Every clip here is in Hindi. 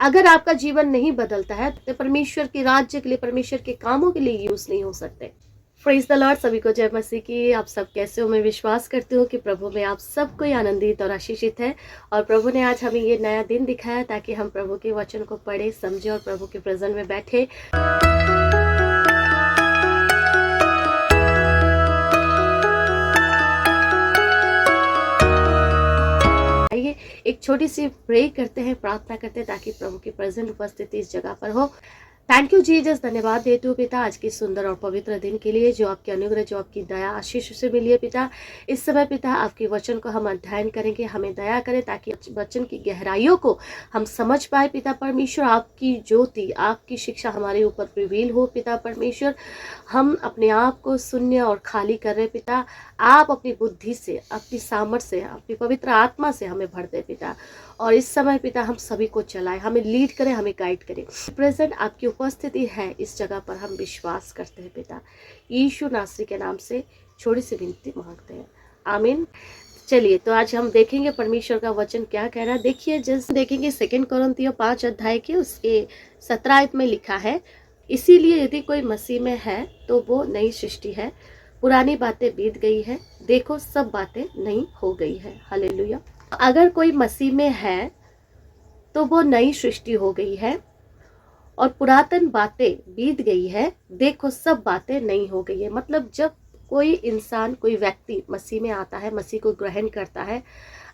अगर आपका जीवन नहीं बदलता है तो परमेश्वर के राज्य के लिए, परमेश्वर के कामों के लिए यूज नहीं हो सकते। प्रेज द लॉर्ड, सभी को जय मसीह की। आप सब कैसे हो? मैं विश्वास करती हूँ कि प्रभु में आप सब कोई आनंदित और आशीषित है। और प्रभु ने आज हमें ये नया दिन दिखाया ताकि हम प्रभु के वचन को पढ़े, समझे और प्रभु के प्रेजेंट में बैठे। आइए एक छोटी सी प्रे करते हैं, प्रार्थना करते हैं ताकि प्रभु की प्रेजेंट उपस्थिति इस जगह पर हो। थैंक यू जीसस, धन्यवाद देती हूँ पिता आज के सुंदर और पवित्र दिन के लिए, जो आपके अनुग्रह, जो आपकी दया आशीष से मिली है पिता। इस समय पिता आपके वचन को हम अध्ययन करेंगे, हमें दया करें ताकि वचन की गहराइयों को हम समझ पाए पिता परमेश्वर। आपकी ज्योति, आपकी शिक्षा हमारे ऊपर प्रिवील हो पिता परमेश्वर। हम अपने आप को शून्य और खाली कर रहे पिता, आप अपनी बुद्धि से, अपनी सामर्थ्य से, अपनी पवित्र आत्मा से हमें भर दे पिता। और इस समय पिता हम सभी को चलाएं, हमें लीड करें, हमें गाइड करें। प्रेजेंट आपकी उपस्थिति है इस जगह पर, हम विश्वास करते हैं पिता। यीशु नासरी के नाम से छोटी सी विनती मांगते हैं, आमीन। चलिए तो आज हम देखेंगे परमेश्वर का वचन क्या कह रहा है। देखिए, जैसे देखेंगे 2 कोरिन्थियों 5 अध्याय के उसके 17 आयत में लिखा है, इसीलिए यदि कोई मसीह में है तो वो नई सृष्टि है, पुरानी बातें बीत गई है, देखो सब बातें नई हो गई है। हालेलुया। अगर कोई मसीह में है तो वो नई सृष्टि हो गई है और पुरातन बातें बीत गई है, देखो सब बातें नई हो गई है। मतलब जब कोई इंसान, कोई व्यक्ति मसीह में आता है, मसीह को ग्रहण करता है,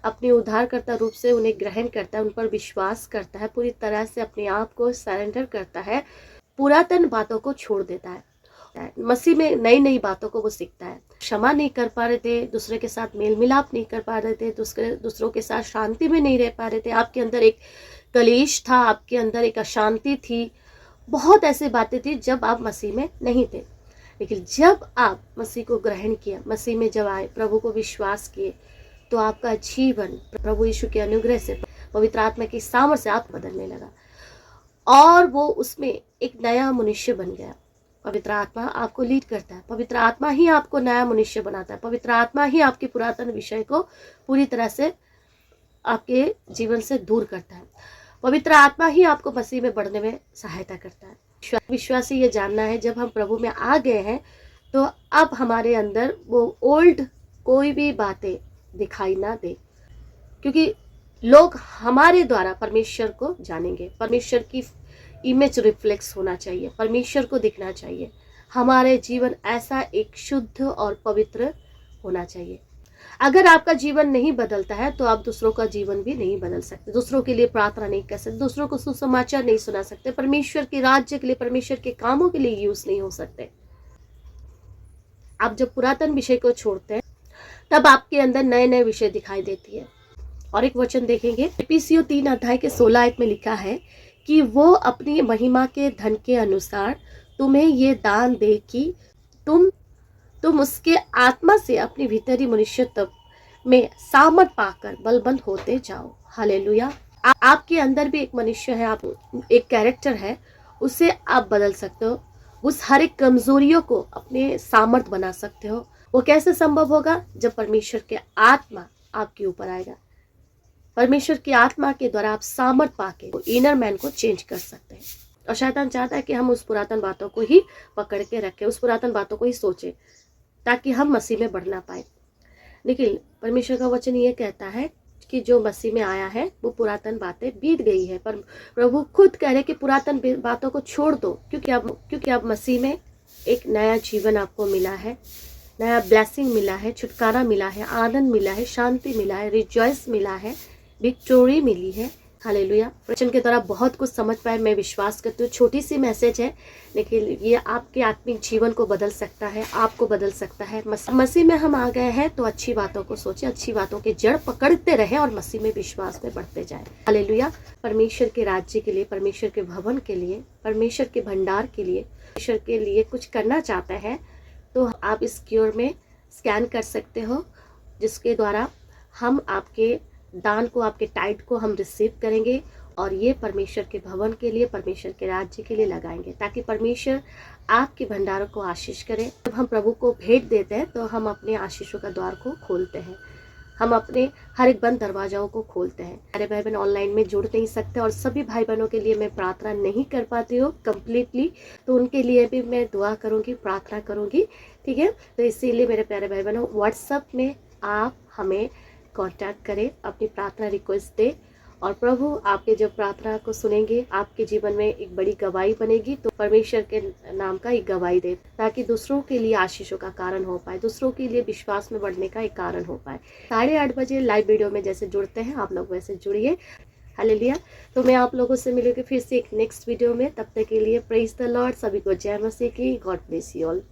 अपने उद्धारकर्ता रूप से उन्हें ग्रहण करता है, उन पर विश्वास करता है, पूरी तरह से अपने आप को सरेंडर करता है, पुरातन बातों को छोड़ देता है। मसीह में नई नई बातों को वो सीखता है। क्षमा नहीं कर पा रहे थे, दूसरे के साथ मेल मिलाप नहीं कर पा रहे थे, दूसरों के साथ शांति में नहीं रह पा रहे थे, आपके अंदर एक कलेश था, आपके अंदर एक अशांति थी, बहुत ऐसी बातें थी जब आप मसीह में नहीं थे। लेकिन जब आप मसीह को ग्रहण किया, मसीह में जब आए, प्रभु को विश्वास किए, तो आपका जीवन प्रभु यीशु के अनुग्रह से, पवित्र आत्मा की सामर्थ्य से आप बदलने लगा और वो उसमें एक नया मनुष्य बन गया। पवित्र आत्मा आपको लीड करता है, पवित्र आत्मा ही आपको नया मनुष्य बनाता है, पवित्र आत्मा ही आपके पुरातन विषय को पूरी तरह से आपके जीवन से दूर करता है, पवित्र आत्मा ही आपको मसीह में बढ़ने में सहायता करता है। विश्वासी ये जानना है, जब हम प्रभु में आ गए हैं तो अब हमारे अंदर वो ओल्ड कोई भी बातें दिखाई ना दे, क्योंकि लोग हमारे द्वारा परमेश्वर को जानेंगे। परमेश्वर की इमेज रिफ्लेक्स होना चाहिए, परमेश्वर को दिखना चाहिए, हमारे जीवन ऐसा एक शुद्ध और पवित्र होना चाहिए। अगर आपका जीवन नहीं बदलता है तो आप दूसरों का जीवन भी नहीं बदल सकते, दूसरों के लिए प्रार्थना नहीं कर सकते, दूसरों को सुसमाचार नहीं सुना सकते, परमेश्वर के राज्य के लिए, परमेश्वर के कामों के लिए यूज नहीं हो सकते। आप जब पुरातन विषय को छोड़ते हैं तब आपके अंदर नए नए विषय दिखाई देती है। और एक वचन देखेंगे, एफिसियों 3 अध्याय के 16 आयत में लिखा है कि वो अपनी महिमा के धन के अनुसार तुम्हें ये दान दे कि तुम उसके आत्मा से अपनी भीतरी मनुष्यत्व में सामर्थ पाकर बलवंत होते जाओ। हालेलुया। आपके अंदर भी एक मनुष्य है, आप एक कैरेक्टर है, उसे आप बदल सकते हो, उस हर एक कमजोरियों को अपने सामर्थ बना सकते हो। वो कैसे संभव होगा? जब परमेश्वर के आत्मा आपके ऊपर आएगा। परमेश्वर की आत्मा के द्वारा आप सामर्थ पाके इनर मैन को चेंज कर सकते हैं। और शैतान चाहता है कि हम उस पुरातन बातों को ही पकड़ के रखें, उस पुरातन बातों को ही सोचें, ताकि हम मसीह में बढ़ ना पाए। लेकिन परमेश्वर का वचन ये कहता है कि जो मसीह में आया है वो पुरातन बातें बीत गई है। पर प्रभु खुद कह रहे कि पुरातन बातों को छोड़ दो, क्योंकि अब मसीह में एक नया जीवन आपको मिला है, नया ब्लेसिंग मिला है, छुटकारा मिला है, आनंद मिला है, शांति मिला है, रिजॉइस मिला है, विक्टोरी मिली है। हालेलुया। वचन के द्वारा बहुत कुछ समझ पाए, मैं विश्वास करती हूँ। छोटी सी मैसेज है, लेकिन ये आपके आत्मिक जीवन को बदल सकता है, आपको बदल सकता है। मसीह में हम आ गए हैं तो अच्छी बातों को सोचें, अच्छी बातों के जड़ पकड़ते रहें और मसीह में विश्वास में बढ़ते जाएं। हालेलुया। परमेश्वर के राज्य के लिए, परमेश्वर के भवन के लिए, परमेश्वर के भंडार के लिए, परमेश्वर के लिए कुछ करना चाहते हैं तो आप इस क्यूर में स्कैन कर सकते हो, जिसके द्वारा हम आपके दान को, आपके टाइट को हम रिसीव करेंगे और ये परमेश्वर के भवन के लिए, परमेश्वर के राज्य के लिए लगाएंगे, ताकि परमेश्वर आपके भंडारों को आशीष करे। जब हम प्रभु को भेंट देते हैं तो हम अपने आशीषों का द्वार को खोलते हैं। हम अपने हर एक बंद दरवाजाओं को खोलते हैं। सारे भाई बहन ऑनलाइन में जुड़ नहीं सकते और सभी भाई बहनों के लिए मैं प्रार्थना नहीं कर पाती हूँ कम्प्लीटली, तो उनके लिए भी मैं दुआ करूँगी, प्रार्थना करूँगी, ठीक है। तो इसीलिए मेरे प्यारे भाई बहनों, व्हाट्सएप में आप हमें कांटेक्ट करें, अपनी प्रार्थना रिक्वेस्ट दें और प्रभु आपके जब प्रार्थना को सुनेंगे, आपके जीवन में एक बड़ी गवाही बनेगी, तो परमेश्वर के नाम का एक गवाही दे, ताकि दूसरों के लिए आशीषों का कारण हो पाए, दूसरों के लिए विश्वास में बढ़ने का एक कारण हो पाए। 8:30 बजे लाइव वीडियो में जैसे जुड़ते हैं आप लोग वैसे जुड़िए। हालेलुया। तो मैं आप लोगों से मिलूंगी फिर से एक नेक्स्ट वीडियो में। तब तक के लिए प्रेज द लॉर्ड। सभी को जय मसीह की। God bless you all.